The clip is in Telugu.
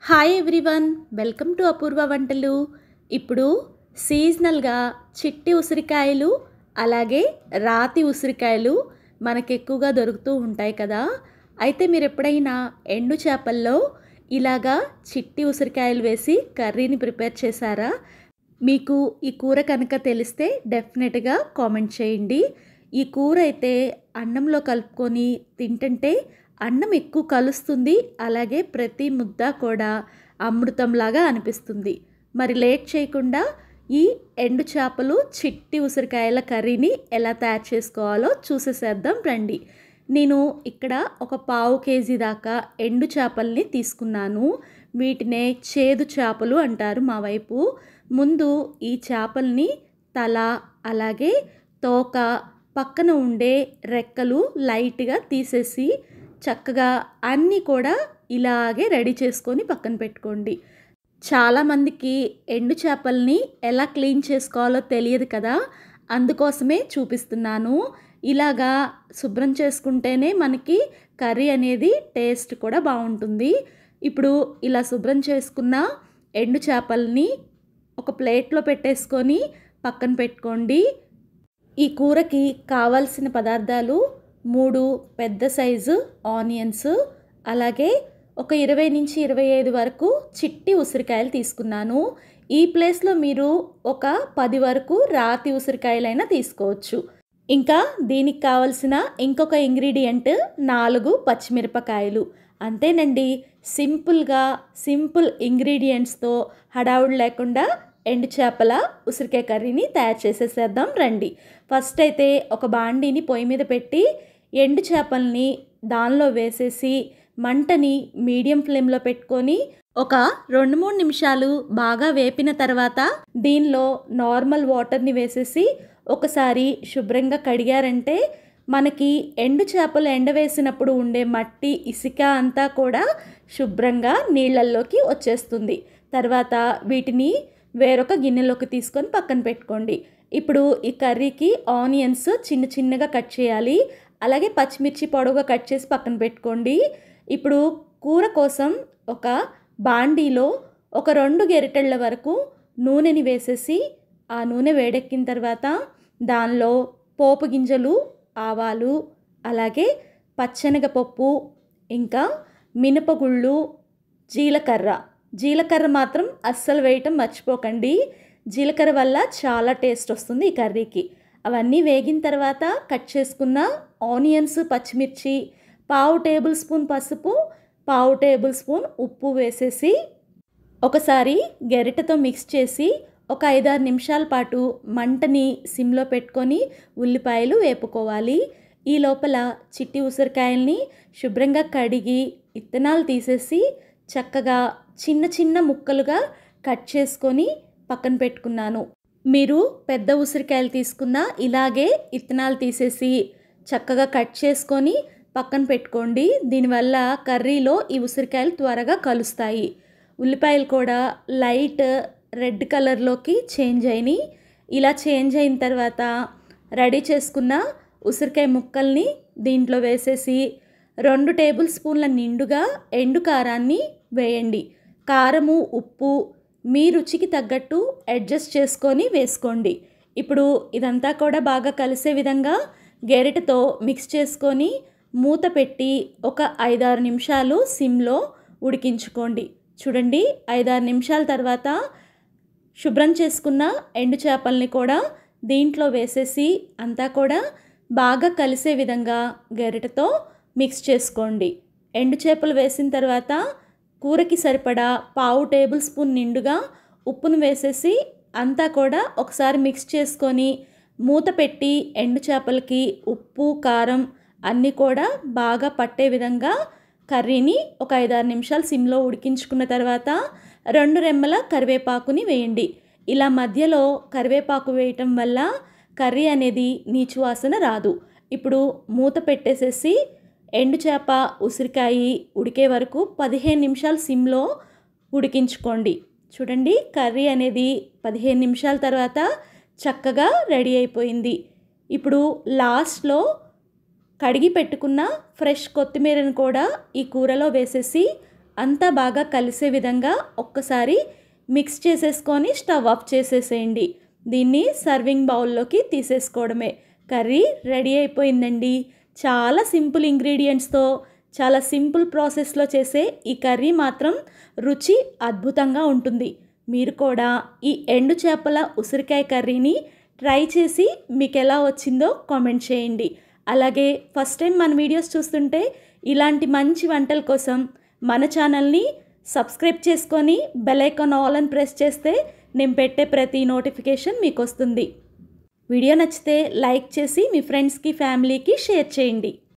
హాయ్ ఎవ్రీవన్, వెల్కమ్ టు అపూర్వ వంటలు. ఇప్పుడు సీజనల్గా చిట్టి ఉసిరికాయలు అలాగే రాతి ఉసిరికాయలు మనకు ఎక్కువగా దొరుకుతూ ఉంటాయి కదా. అయితే మీరు ఎప్పుడైనా ఎండు చేపల్లో ఇలాగా చిట్టి ఉసిరికాయలు వేసి కర్రీని ప్రిపేర్ చేశారా? మీకు ఈ కూర కనుక తెలిస్తే డెఫినెట్గా కామెంట్ చేయండి. ఈ కూర అయితే అన్నంలో కలుపుకొని తింటుంటే అన్నం ఎక్కువ కలుస్తుంది, అలాగే ప్రతి ముద్ద కూడా అమృతంలాగా అనిపిస్తుంది. మరి లేట్ చేయకుండా ఈ ఎండు చేపలు చిట్టి ఉసిరికాయల కర్రీని ఎలా తయారు చేసుకోవాలో చూసేసేద్దాం రండి. నేను ఇక్కడ ఒక పావు కేజీ దాకా ఎండు చేపల్ని తీసుకున్నాను. వీటినే చేదు చేపలు అంటారు మా వైపు. ముందు ఈ చేపల్ని తల అలాగే తోక పక్కన ఉండే రెక్కలు లైట్గా తీసేసి చక్కగా అన్నీ కూడా ఇలాగే రెడీ చేసుకొని పక్కన పెట్టుకోండి. చాలామందికి ఎండు చేపల్ని ఎలా క్లీన్ చేసుకోవాలో తెలియదు కదా, అందుకోసమే చూపిస్తున్నాను. ఇలాగా శుభ్రం చేసుకుంటేనే మనకి కర్రీ అనేది టేస్ట్ కూడా బాగుంటుంది. ఇప్పుడు ఇలా శుభ్రం చేసుకున్న ఎండు చేపల్ని ఒక ప్లేట్లో పెట్టేసుకొని పక్కన పెట్టుకోండి. ఈ కూరకి కావాల్సిన పదార్థాలు 3 పెద్ద సైజు ఆనియన్స్, అలాగే ఒక 20 నుంచి 25 వరకు చిట్టి ఉసిరికాయలు తీసుకున్నాను. ఈ ప్లేస్లో మీరు ఒక 10 వరకు రాతి ఉసిరికాయలైనా తీసుకోవచ్చు. ఇంకా దీనికి కావాల్సిన ఇంకొక ఇంగ్రీడియంట్ 4 పచ్చిమిరపకాయలు. అంతేనండి, సింపుల్ ఇంగ్రీడియంట్స్తో హడావుడి లేకుండా ఎండు చేపల ఉసిరికాయ కర్రీని తయారు చేసేసేద్దాం రండి. ఫస్ట్ అయితే ఒక బాండీని పొయ్యి మీద పెట్టి ఎండు చేపల్ని దానిలో వేసేసి మంటని మీడియం ఫ్లేమ్లో పెట్టుకొని ఒక 2-3 నిమిషాలు బాగా వేపిన తర్వాత దీనిలో నార్మల్ వాటర్ని వేసేసి ఒకసారి శుభ్రంగా కడిగారంటే మనకి ఎండు చేపలు ఎండవేసినప్పుడు ఉండే మట్టి ఇసుక అంతా కూడా శుభ్రంగా నీళ్ళల్లోకి వచ్చేస్తుంది. తర్వాత వీటిని వేరొక గిన్నెలోకి తీసుకొని పక్కన పెట్టుకోండి. ఇప్పుడు ఈ కర్రీకి ఆనియన్స్ చిన్నగా కట్ చేయాలి, అలాగే పచ్చిమిర్చి పొడవుగా కట్ చేసి పక్కన పెట్టుకోండి. ఇప్పుడు కూర కోసం ఒక బాండీలో ఒక 2 గరిటెళ్ళ వరకు నూనెని వేసేసి ఆ నూనె వేడెక్కిన తర్వాత దానిలో పోపు గింజలు, ఆవాలు, అలాగే పచ్చెనగపప్పు, ఇంకా మినపగుళ్ళు, జీలకర్ర మాత్రం అస్సలు వేయటం మర్చిపోకండి. జీలకర్ర వల్ల చాలా టేస్ట్ వస్తుంది ఈ కర్రీకి. అవన్నీ వేగిన తర్వాత కట్ చేసుకున్న ఆనియన్స్, పచ్చిమిర్చి, 1/2 టేబుల్ స్పూన్ పసుపు, 1/2 టేబుల్ స్పూన్ ఉప్పు వేసేసి ఒకసారి గరిటెతో మిక్స్ చేసి ఒక 5-6 నిమిషాల పాటు మంటని సిమ్లో పెట్టుకొని ఉల్లిపాయలు వేపుకోవాలి. ఈ లోపల చిట్టి ఉసిరికాయల్ని శుభ్రంగా కడిగి ఇత్తనాలు తీసేసి చక్కగా చిన్న ముక్కలుగా కట్ చేసుకొని పక్కన పెట్టుకున్నాను. మీరు పెద్ద ఉసిరికాయలు తీసుకున్న ఇలాగే ఇత్తనాలు తీసేసి చక్కగా కట్ చేసుకొని పక్కన పెట్టుకోండి. దీనివల్ల కర్రీలో ఈ ఉసిరికాయలు త్వరగా కలుస్తాయి. ఉల్లిపాయలు కూడా లైట్ రెడ్ కలర్లోకి చేంజ్ అయినాయి. ఇలా చేంజ్ అయిన తర్వాత రెడీ చేసుకున్న ఉసిరికాయ ముక్కల్ని దీంట్లో వేసేసి 2 టేబుల్ స్పూన్ల నిండుగా ఎండు కారాన్ని వేయండి. కారము, ఉప్పు మీ రుచికి తగ్గట్టు అడ్జస్ట్ చేసుకొని వేసుకోండి. ఇప్పుడు ఇదంతా కూడా బాగా కలిసే విధంగా గరిటెతో మిక్స్ చేసుకొని మూత పెట్టి ఒక 5-6 నిమిషాలు సిమ్లో ఉడికించుకోండి. చూడండి, 5-6 నిమిషాల తర్వాత శుభ్రం చేసుకున్న ఎండు చేపల్ని కూడా దీంట్లో వేసేసి అంతా కూడా బాగా కలిసే విధంగా గరిటెతో మిక్స్ చేసుకోండి. ఎండు చేపలు వేసిన తర్వాత కూరకి సరిపడా 1/2 టేబుల్ స్పూన్ నిండుగా ఉప్పును వేసేసి అంతా కూడా ఒకసారి మిక్స్ చేసుకొని మూత పెట్టి ఎండు చేపలకి ఉప్పు, కారం అన్నీ కూడా బాగా పట్టే విధంగా కర్రీని ఒక 5-6 నిమిషాలు సిమ్లో ఉడికించుకున్న తర్వాత 2 రెమ్మల కరివేపాకుని వేయండి. ఇలా మధ్యలో కరివేపాకు వేయటం వల్ల కర్రీ అనేది నీచు వాసన రాదు. ఇప్పుడు మూత పెట్టేసేసి ఎండు చేప ఉసిరికాయ ఉడికే వరకు 15 నిమిషాలు సిమ్లో ఉడికించుకోండి. చూడండి, కర్రీ అనేది 15 నిమిషాల తర్వాత చక్కగా రెడీ అయిపోయింది. ఇప్పుడు లాస్ట్లో కడిగి పెట్టుకున్న ఫ్రెష్ కొత్తిమీరను కూడా ఈ కూరలో వేసేసి అంతా బాగా కలిసే విధంగా ఒక్కసారి మిక్స్ చేసేసుకొని స్టవ్ ఆఫ్ చేసేసేయండి. దీన్ని సర్వింగ్ బౌల్లోకి తీసేసుకోవడమే. కర్రీ రెడీ అయిపోయిందండి. చాలా సింపుల్ ఇంగ్రీడియంట్స్తో చాలా సింపుల్ ప్రాసెస్లో చేసే ఈ కర్రీ మాత్రం రుచి అద్భుతంగా ఉంటుంది. మీరు కూడా ఈ ఎండు చేపల ఉసిరికాయ కర్రీని ట్రై చేసి మీకు ఎలా వచ్చిందో కామెంట్ చేయండి. అలాగే ఫస్ట్ టైం మన వీడియోస్ చూస్తుంటే ఇలాంటి మంచి వంటల కోసం మన ఛానల్ని సబ్స్క్రైబ్ చేసుకొని బెల్ ఐకాన్ ఆల్ అని ప్రెస్ చేస్తే నేను పెట్టే ప్రతి నోటిఫికేషన్ మీకు వస్తుంది. వీడియో నచ్చితే లైక్ చేసి మీ ఫ్రెండ్స్కి ఫ్యామిలీకి షేర్ చేయండి.